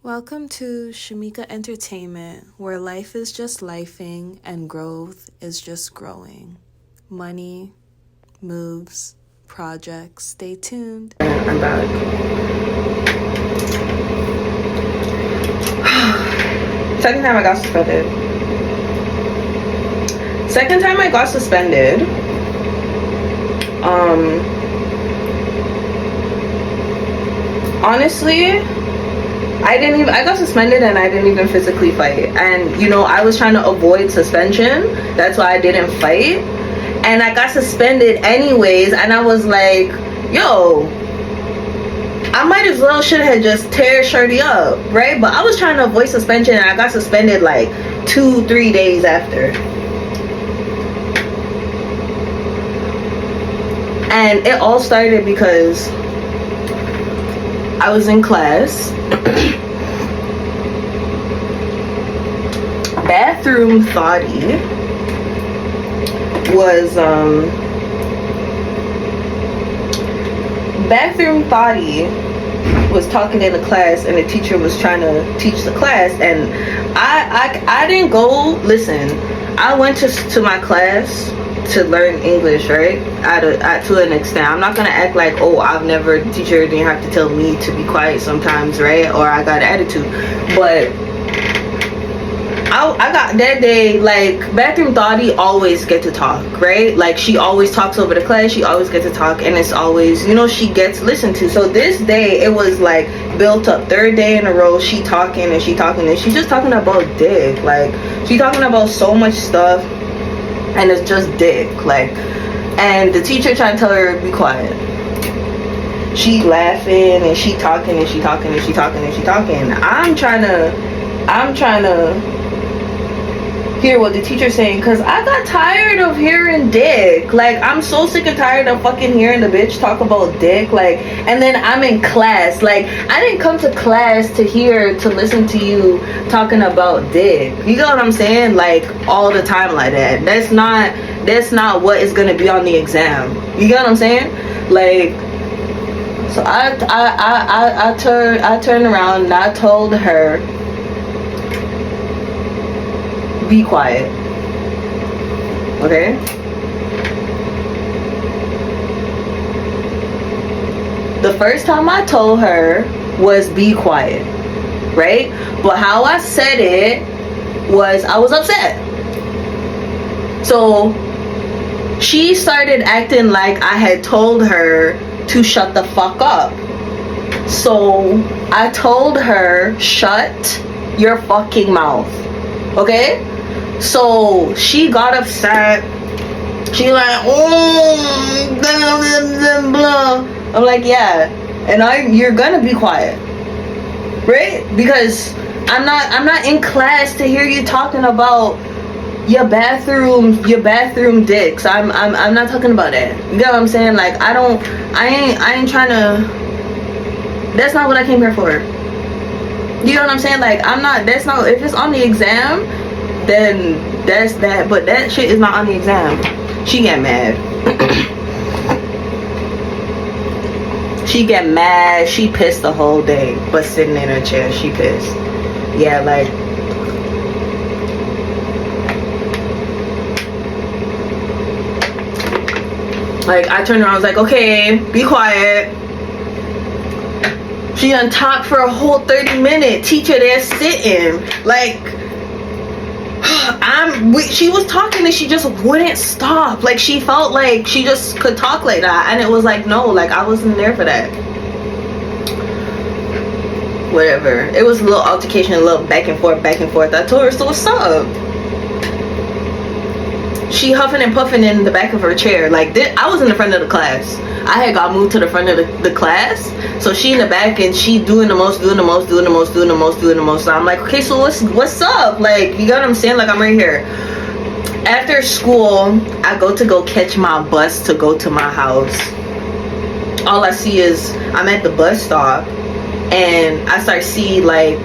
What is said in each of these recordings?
Welcome to Shamika Entertainment, where life is just lifing and growth is just growing. Money, moves, projects. Stay tuned. I'm back. Second time I got suspended. Honestly, I got suspended and I didn't even physically fight. And, I was trying to avoid suspension. That's why I didn't fight. And I got suspended anyways. And I was like, yo, I might as well should have just tear Shirley up, right? But I was trying to avoid suspension and I got suspended like 2-3 days after. And it all started because I was in class. Bathroom Thotty was talking in the class, and the teacher was trying to teach the class, and I didn't go listen. I went to my class to learn English, right? To an extent. I'm not gonna act like, the teacher didn't have to tell me to be quiet sometimes, right? Or I got an attitude. But I got that day, like, Bathroom Thotty always get to talk, right? Like, she always talks over the class, she always gets to talk, and it's always, she gets listened to. So this day, it was like built up. Third day in a row, she talking, and she's just talking about dick. Like, she's talking about so much stuff, and it's just dick, like, and the teacher trying to tell her be quiet. She laughing and she talking and she talking and she talking and she talking. I'm trying to hear what the teacher's saying, because I got tired of hearing dick. Like, I'm so sick and tired of fucking hearing the bitch talk about dick. Like, and then I'm in class. Like, I didn't come to class to listen to you talking about dick. You know what I'm saying? Like, all the time like that. That's not what is gonna be on the exam. You get what I'm saying? Like, so I turned around and I told her, be quiet. Okay? The first time I told her was be quiet, right? But how I said it was I was upset. So she started acting like I had told her to shut the fuck up. So I told her, shut your fucking mouth. Okay? So she got upset. She like, blah, blah, blah. I'm like, yeah, and you're gonna be quiet, right? Because I'm not in class to hear you talking about your bathroom dicks. I'm not talking about that. You get what I'm saying? Like, I ain't trying to. That's not what I came here for. You know what I'm saying? Like, that's not, if it's on the exam, then that's that, but that shit is not on the exam. She get mad. She get mad. She pissed the whole day, but sitting in her chair, she pissed. Yeah, like, I turned around, I was like, okay, be quiet. She done talked for a whole 30 minutes. Teacher there sitting. Like, she was talking and she just wouldn't stop. Like, she felt like she just could talk like that. And it was like, no, like, I wasn't there for that. Whatever. It was a little altercation, a little back and forth. I told her, so what's up? She huffing and puffing in the back of her chair. Like, I was in the front of the class. I had got moved to the front of the class. So she in the back and she doing the most. So I'm like, okay, so what's up? Like, you got what I'm saying? Like, I'm right here. After school, I go catch my bus to go to my house. All I see is I'm at the bus stop and I start see, like,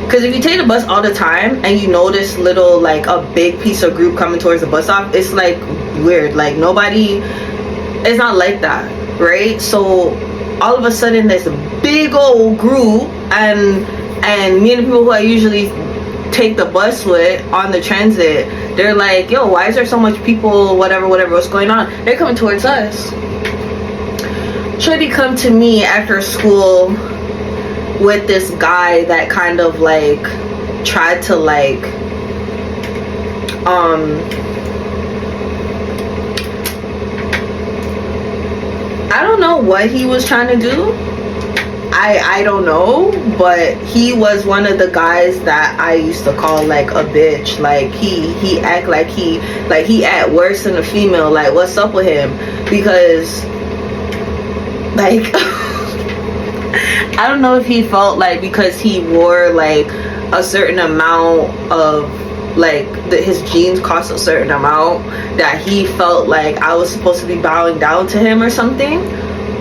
because if you take the bus all the time and you notice little, like, a big piece of group coming towards the bus stop, it's like weird. Like, it's not like that, right? So all of a sudden there's a big old group and And me and the people who I usually take the bus with on the transit, they're like, yo, why is there so much people, whatever, what's going on? They're coming towards us. Shorty come to me after school with this guy that kind of like tried to like I don't know what he was trying to do. I don't know, but he was one of the guys that I used to call like a bitch. Like he act like he act worse than a female. Like, what's up with him? Because like I don't know if he felt like because he wore like a certain amount of like his jeans cost a certain amount that he felt like I was supposed to be bowing down to him or something.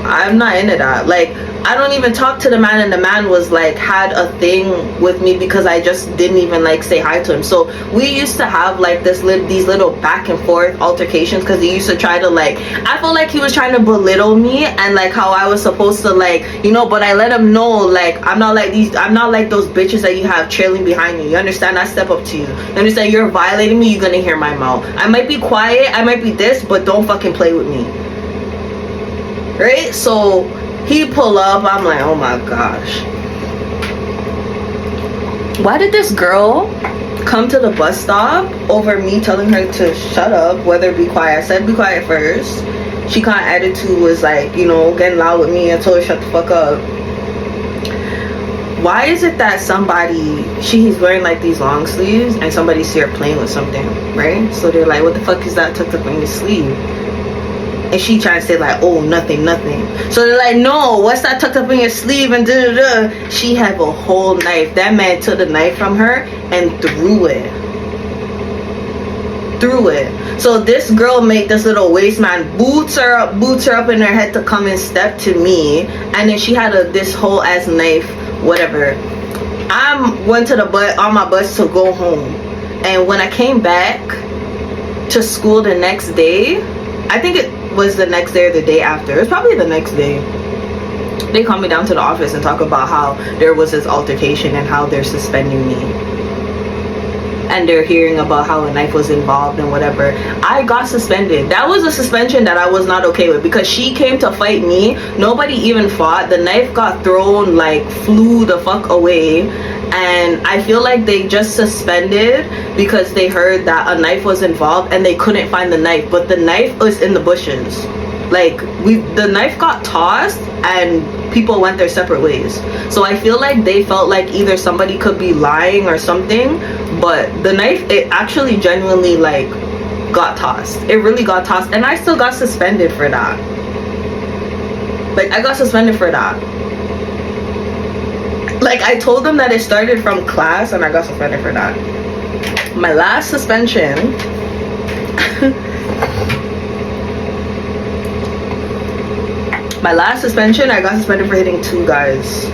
I'm not into that. Like, I don't even talk to the man, and the man was like had a thing with me because I just didn't even like say hi to him. So we used to have like these little back and forth altercations because he used to try to like, I felt like he was trying to belittle me and like how I was supposed to like, you know, but I let him know like I'm not like those bitches that you have trailing behind you. You understand? I step up to you. You understand? You're violating me, you're gonna hear my mouth. I might be quiet, I might be this, but don't fucking play with me. Right? So he pull up, I'm like, oh my gosh, why did this girl come to the bus stop over me telling her to shut up, whether be quiet? I said be quiet first. She kind of attitude was like, you know, getting loud with me. I told her shut the fuck up. Why is it that she's wearing like these long sleeves and somebody see her playing with something, right? So they're like, what the fuck is that tucked up in your sleeve? And she trying to say like, oh, nothing. So they're like, no, what's that tucked up in your sleeve? And da-da-da. She have a whole knife. That man took the knife from her and threw it. So this girl made this little waist man boots her up in her head to come and step to me. And then she had this whole ass knife, whatever. I went to on my bus to go home. And when I came back to school the next day, I think it was the next day or the day after. It was probably the next day. They called me down to the office and talk about how there was this altercation and how they're suspending me. And they're hearing about how a knife was involved and whatever. I got suspended. That was a suspension that I was not okay with because she came to fight me. Nobody even fought. The knife got thrown, like flew the fuck away. And I feel like they just suspended because they heard that a knife was involved and they couldn't find the knife, but the knife was in the bushes. Like the knife got tossed and people went their separate ways. So I feel like they felt like either somebody could be lying or something, but the knife, it actually genuinely like got tossed. It really got tossed, and I still got suspended for that. Like I got suspended for that. Like, I told them that it started from class and I got suspended for that. My last suspension I got suspended for hitting 2 guys.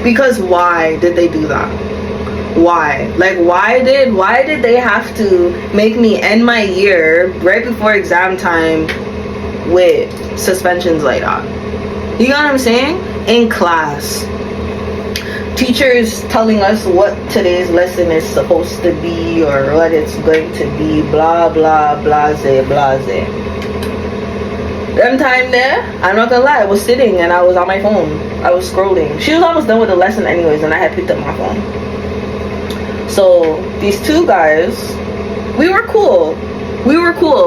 Because why did they do that? Why? Like, why did they have to make me end my year right before exam time with suspensions like that? You know what I'm saying? In class, teachers telling us what today's lesson is supposed to be or what it's going to be, blah blah blase. Them time there, I'm not gonna lie, I was sitting and I was on my phone. I was scrolling. She was almost done with the lesson anyways, and I had picked up my phone. So these 2 guys, we were cool.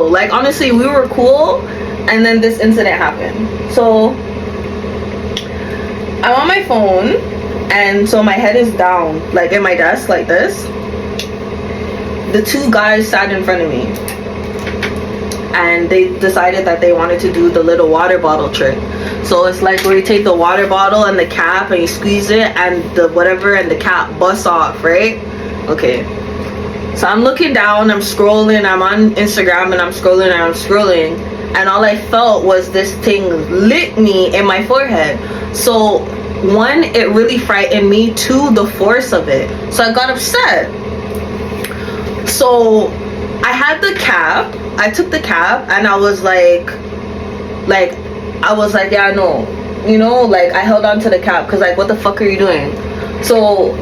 Like, honestly, we were cool. And then this incident happened. So I'm on my phone, and so my head is down, like in my desk, like this. The 2 guys sat in front of me, and they decided that they wanted to do the little water bottle trick. So it's like where you take the water bottle and the cap and you squeeze it, and the whatever and the cap busts off, right? Okay. So I'm looking down, I'm scrolling, I'm on Instagram, and I'm scrolling. And all I felt was this thing lit me in my forehead. So 1, it really frightened me. 2, the force of it. So I got upset. So I had the cap. I took the cap and I was like, yeah, no. you know, like I held on to the cap because like, what the fuck are you doing? So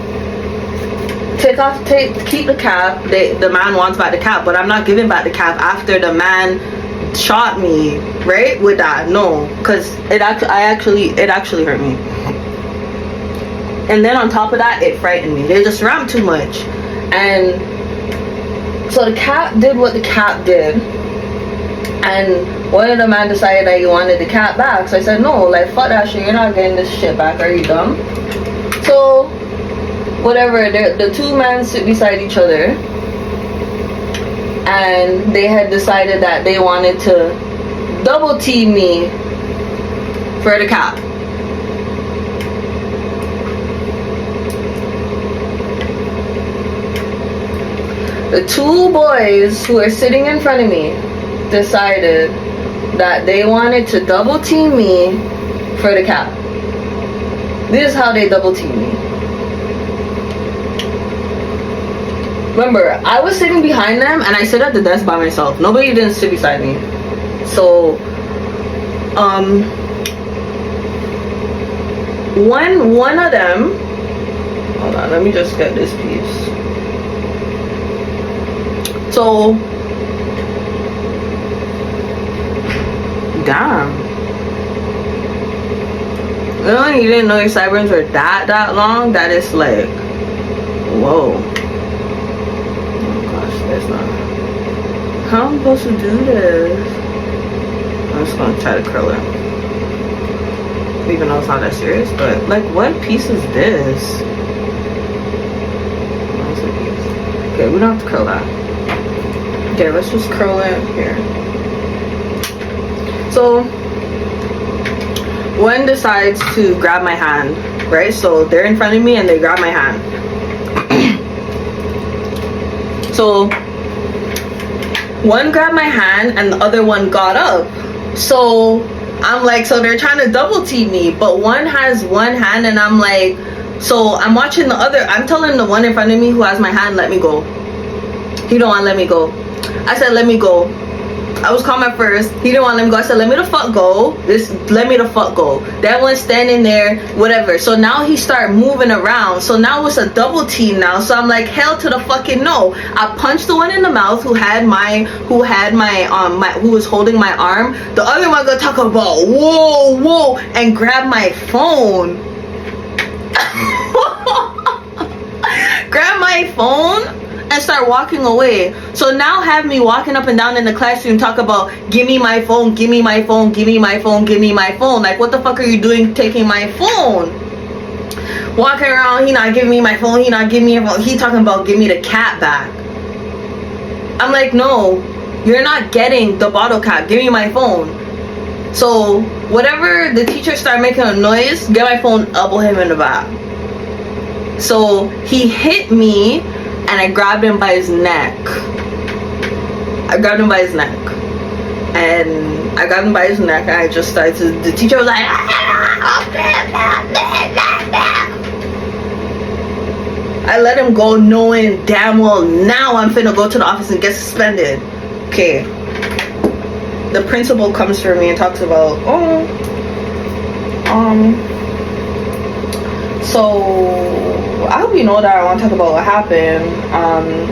keep the cap. The man wants back the cap, but I'm not giving back the cap after the man shot me, right? With that, no, because it actually hurt me. And then on top of that, it frightened me. They just rammed too much. And so the cap did what the cap did. And one of the man decided that he wanted the cap back. So I said, no, like, fuck that shit. You're not getting this shit back. Are you dumb? So, whatever. The two men sit beside each other. And they had decided that they wanted to double team me for the cap. The two boys who are sitting in front of me decided that they wanted to double team me for the cap. This is how they double team me. Remember, I was sitting behind them and I sit at the desk by myself. Nobody didn't sit beside me. So, one of them, hold on, let me just get this piece. So, damn. Really? You didn't know your sideburns were that long? That is like, whoa. Oh gosh, that's not. How am I supposed to do this? I'm just gonna try to curl it. Even though it's not that serious, but like, what piece is this? Okay, we don't have to curl that. Okay, let's just curl it here. So, one decides to grab my hand, right? So they're in front of me and they grab my hand. So, one grabbed my hand and the other one got up. So, I'm like, so they're trying to double team me, but one has one hand and I'm like, so I'm watching the other, I'm telling the one in front of me who has my hand, let me go. He don't want to let me go. I said, let me go. I was calm at first. He didn't want to let me go. I said, let me the fuck go. Let me the fuck go. That one's standing there, whatever. So now he started moving around. So now it's a double team now. So I'm like, hell to the fucking no. I punched the one in the mouth who was holding my arm. The other one gonna talk about whoa, and grab my phone. Grab my phone and start walking away. So now have me walking up and down in the classroom talk about give me my phone, give me my phone, give me my phone, give me my phone. Like, what the fuck are you doing taking my phone? Walking around, he not giving me my phone, he not giving me a phone. He talking about give me the cat back. I'm like, no, you're not getting the bottle cap, give me my phone. So whatever the teacher started making a noise, get my phone, elbow him in the back. So he hit me and I grabbed him by his neck. And I just started to, the teacher was like, I let him go knowing damn well now I'm finna go to the office and get suspended. Okay. The principal comes for me and talks about, so I hope you know that I want to talk about what happened.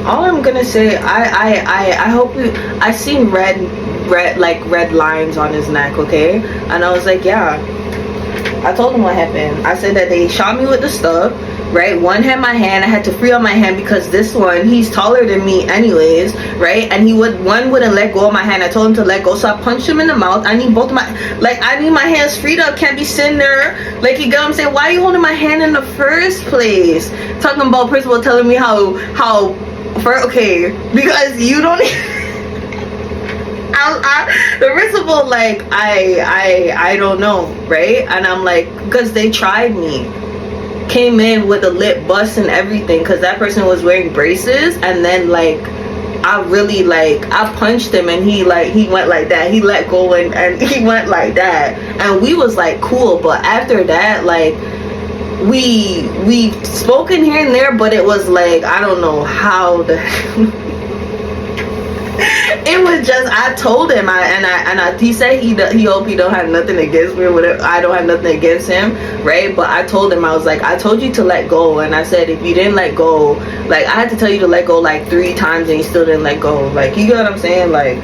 All I'm gonna say, I hope I seen red lines on his neck, okay? And I was like, yeah. I told him what happened. I said that they shot me with the stuff, right? One had my hand. I had to free up my hand because this one, he's taller than me anyways, right? And one wouldn't let go of my hand. I told him to let go, so I punched him in the mouth. I need both of my, I need my hands freed up. Can't be sitting there, like, you get what I'm saying? Why are you holding my hand in the first place? Talking about principal telling me okay, because you don't the principal, like, I don't know, right? And I'm like, because they tried me, came in with a lip bust and everything, because that person was wearing braces, and then like I punched him and he went like that. He let go and he went like that, and we was like cool. But after that, like, we spoken here and there, but it was like, I don't know how the It was just, I told him, he said he hope he don't have nothing against me or whatever. I don't have nothing against him, right? But I told him, I was like, I told you to let go, and I said if you didn't let go, like I had to tell you to let go like 3 times and you still didn't let go. Like, you get what I'm saying? Like,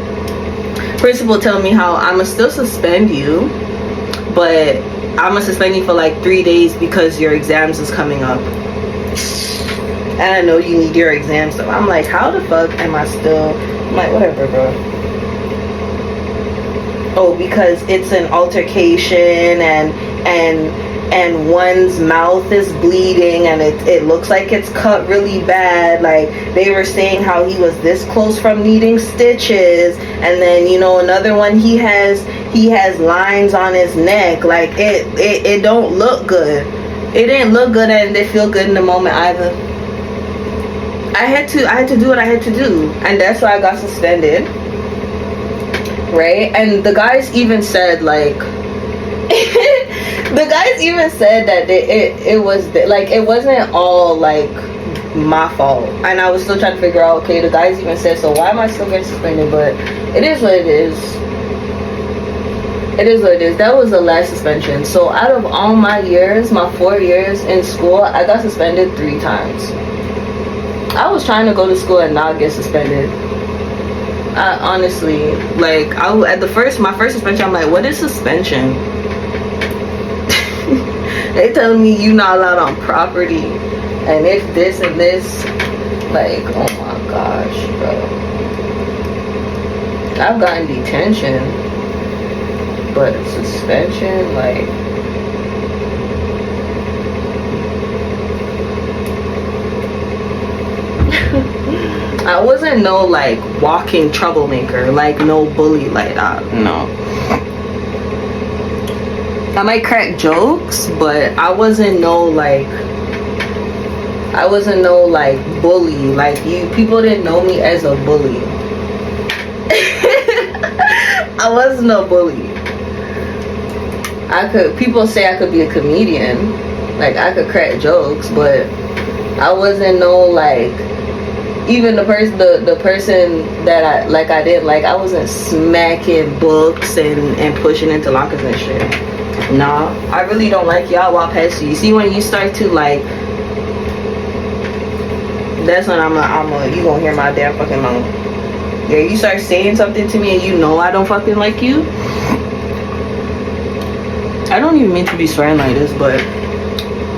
principal tell me how I'ma still suspend you, but I'ma suspend you for like 3 days because your exams is coming up. And I know you need your exams. So I'm like, how the fuck am I still? I'm like, whatever, bro. Oh, because it's an altercation and one's mouth is bleeding and it looks like it's cut really bad. Like, they were saying how he was this close from needing stitches, and then, you know, another one, he has lines on his neck. Like, it don't look good. It didn't look good, and it didn't feel good in the moment either. I had to do what I had to do, and that's why I got suspended, right? And the guys even said, like, the guys even said that it was like, it wasn't all like my fault, and I was still trying to figure out, okay, the guys even said, so why am I still getting suspended? But it is what it is. It is what it is. That was the last suspension. So out of all my years, my 4 years in school, I got suspended 3 times. I was trying to go to school and not get suspended. I honestly, like, at my first suspension, I'm like, what is suspension? They telling me you not allowed on property, and if this and this, like, oh my gosh, bro. I've gotten detention, but suspension, like, I wasn't no like walking troublemaker, like no bully like that. No. I might crack jokes, but I wasn't no like bully. Like, people didn't know me as a bully. I wasn't a bully. People say I could be a comedian, like I could crack jokes, but I wasn't no like, even the person that I did, like, I wasn't smacking books and pushing into lockers and shit. Nah, I really don't like y'all walk past you. See, when you start to like, that's when you gonna hear my damn fucking mouth. Yeah, you start saying something to me and you know I don't fucking like you. I don't even mean to be swearing like this, but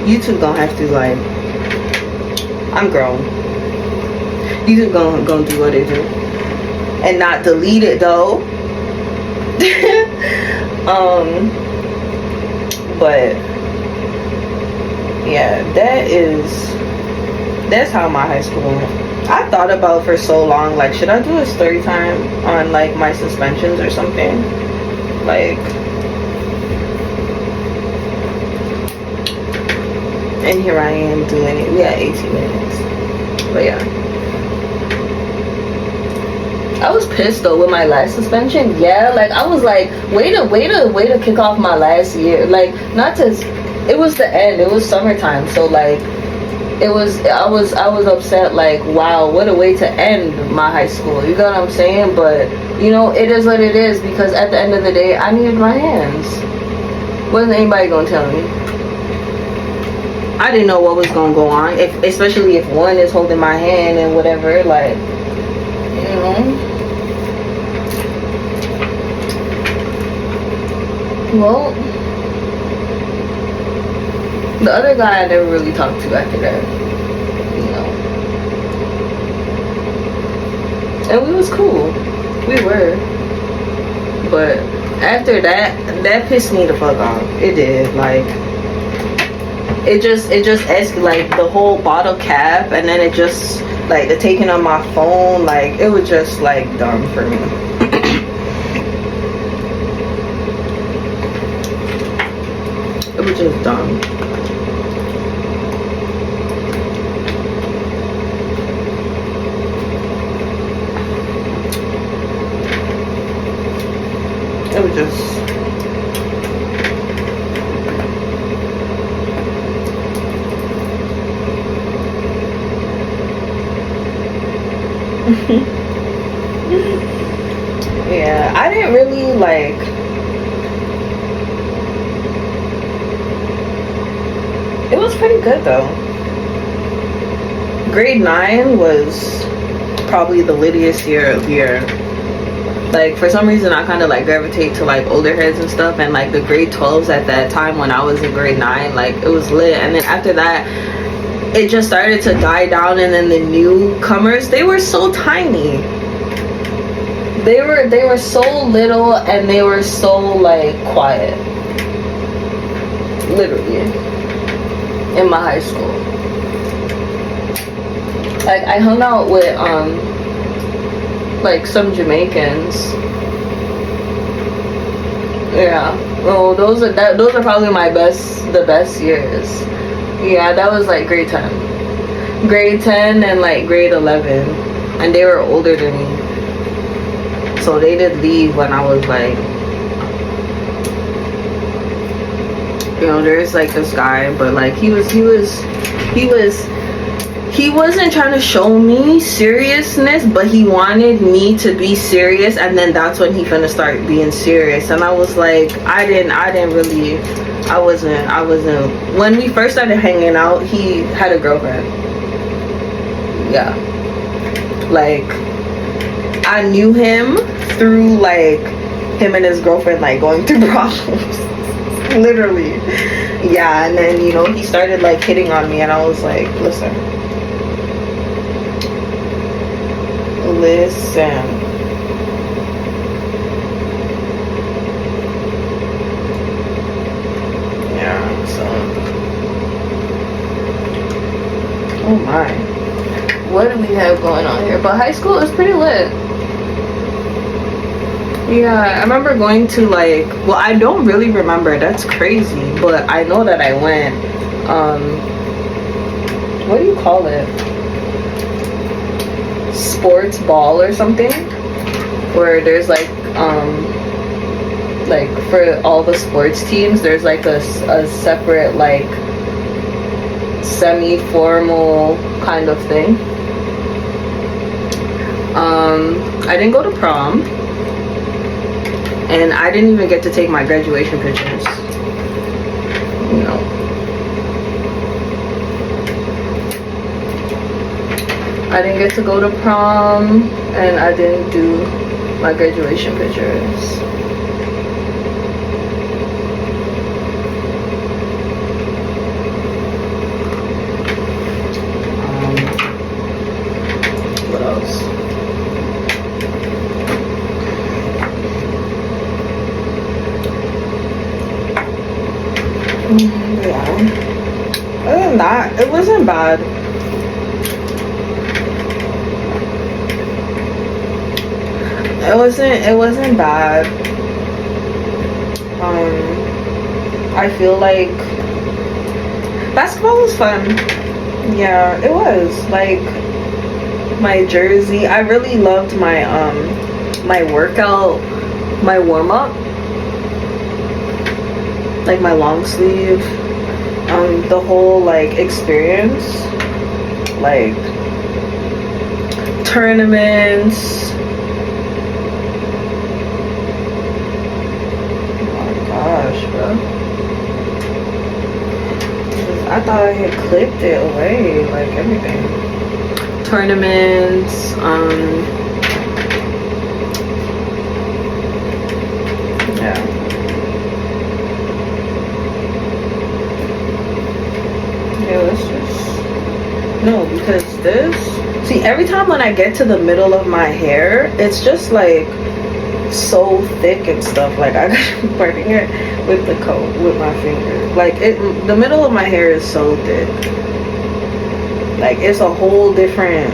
you two gonna have to, like, I'm grown. You two gonna do what they do. And not delete it though. But yeah, that's how my high school went. I thought about for so long, like, should I do a story time on like my suspensions or something? Like, and here I am doing it. We had 18 minutes. But yeah. I was pissed though with my last suspension. Yeah, like, I was like, way to kick off my last year. Like, it was the end. It was summertime. So like, I was upset, like, wow, what a way to end my high school. You know what I'm saying? But, you know, it is what it is, because at the end of the day, I needed my hands. Wasn't anybody gonna tell me. I didn't know what was gonna go on, especially if one is holding my hand and whatever, like, you know. Well, the other guy I never really talked to after that, you know. And we was cool. We were. But after that pissed me the fuck off. It did. Like, it just escalated, like, the whole bottle cap, and then it just, like, the taking on my phone, like, it was just, like, dumb for me. It was just dumb. It was just... yeah, I didn't really like. It was pretty good though. Grade 9 was probably the littiest year of year. Like, for some reason, I kind of like gravitate to like older heads and stuff, and like the grade 12s at that time when I was in grade 9, like it was lit. And then after that, it just started to die down, and then the newcomers, they were so tiny. They were so little, and they were so like quiet. Literally, in my high school. Like, I hung out with like some Jamaicans. Yeah. Oh, those are probably the best years. Yeah, that was like grade 10. Grade 10 and like grade 11. And they were older than me. So they did leave when I was like, you know, there's like this guy, but like he wasn't trying to show me seriousness, but he wanted me to be serious, and then that's when he finna start being serious. And I was like, I wasn't. When we first started hanging out, he had a girlfriend. Yeah. Like, I knew him through like him and his girlfriend like going through problems. Literally. Yeah, and then, you know, he started like hitting on me, and I was like, listen. Yeah, so. Oh my. What do we have going on here? But high school is pretty lit. Yeah, I remember going to like, well, I don't really remember, that's crazy, but I know that I went, what do you call it? Sports ball or something, where there's like for all the sports teams, there's like a separate like semi-formal kind of thing. I didn't go to prom, and I didn't even get to take my graduation pictures. You know. I didn't get to go to prom, and I didn't do my graduation pictures. What else? Yeah. Other than that, it wasn't bad. It wasn't bad. I feel like basketball was fun. Yeah, it was. Like, my jersey, I really loved my my workout, my warm-up, like my long sleeve, the whole like experience, like tournaments. Gosh, bro. I thought I had clipped it away, like everything. Tournaments, yeah. Yeah, let's just, no, because this, see, every time when I get to the middle of my hair, it's just like so thick and stuff. Like, I gotta be parting it with the comb, with my finger. Like, the middle of my hair is so thick. Like, it's a whole different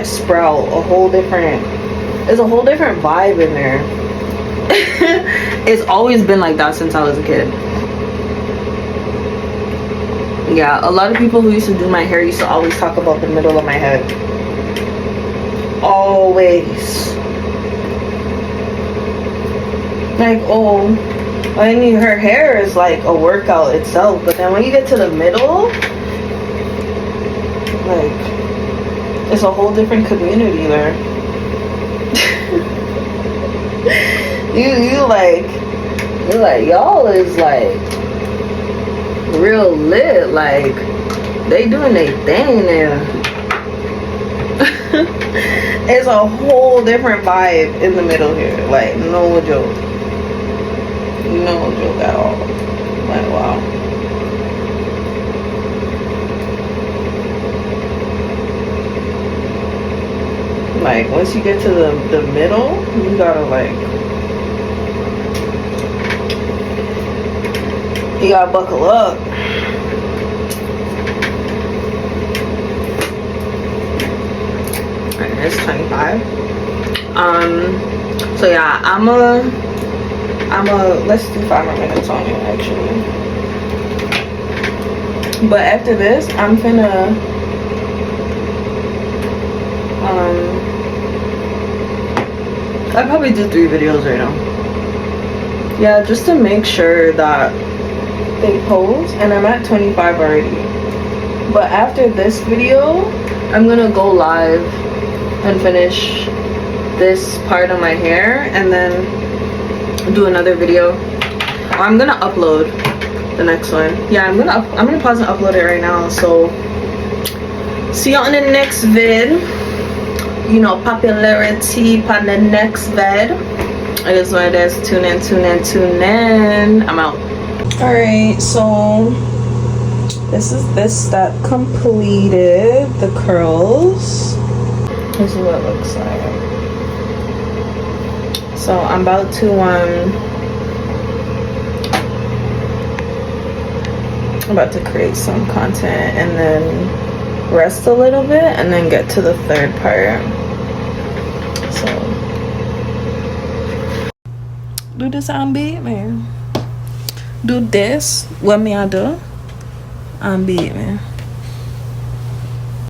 sprout, there's a whole different vibe in there. It's always been like that since I was a kid. Yeah, a lot of people who used to do my hair used to always talk about the middle of my head. Always. Like, oh, I mean, her hair is like a workout itself, but then when you get to the middle, like, it's a whole different community there. You're like, y'all is like real lit. Like, they doing their thing there. It's a whole different vibe in the middle here. Like, no joke. No joke at all. Like, wow. Like, once you get to the middle, you gotta you gotta buckle up. Alright, it's 25. So yeah, I'm a let's do 5 more minutes on it actually. But after this, I'm finna I'll probably do 3 videos right now. Yeah, just to make sure that they post, and I'm at 25 already. But after this video, I'm gonna go live and finish this part of my hair and then do another video. Or I'm gonna upload the next one. Yeah, I'm gonna pause and upload it right now. So see you on the next vid. You know, popularity on the next vid. It is what it is. Tune in, tune in, tune in. I'm out. Alright, so this is this step completed. The curls. This is what it looks like. So I'm about to create some content and then rest a little bit and then get to the third part. So do this on beat, man. Do this what me I do on beat, man.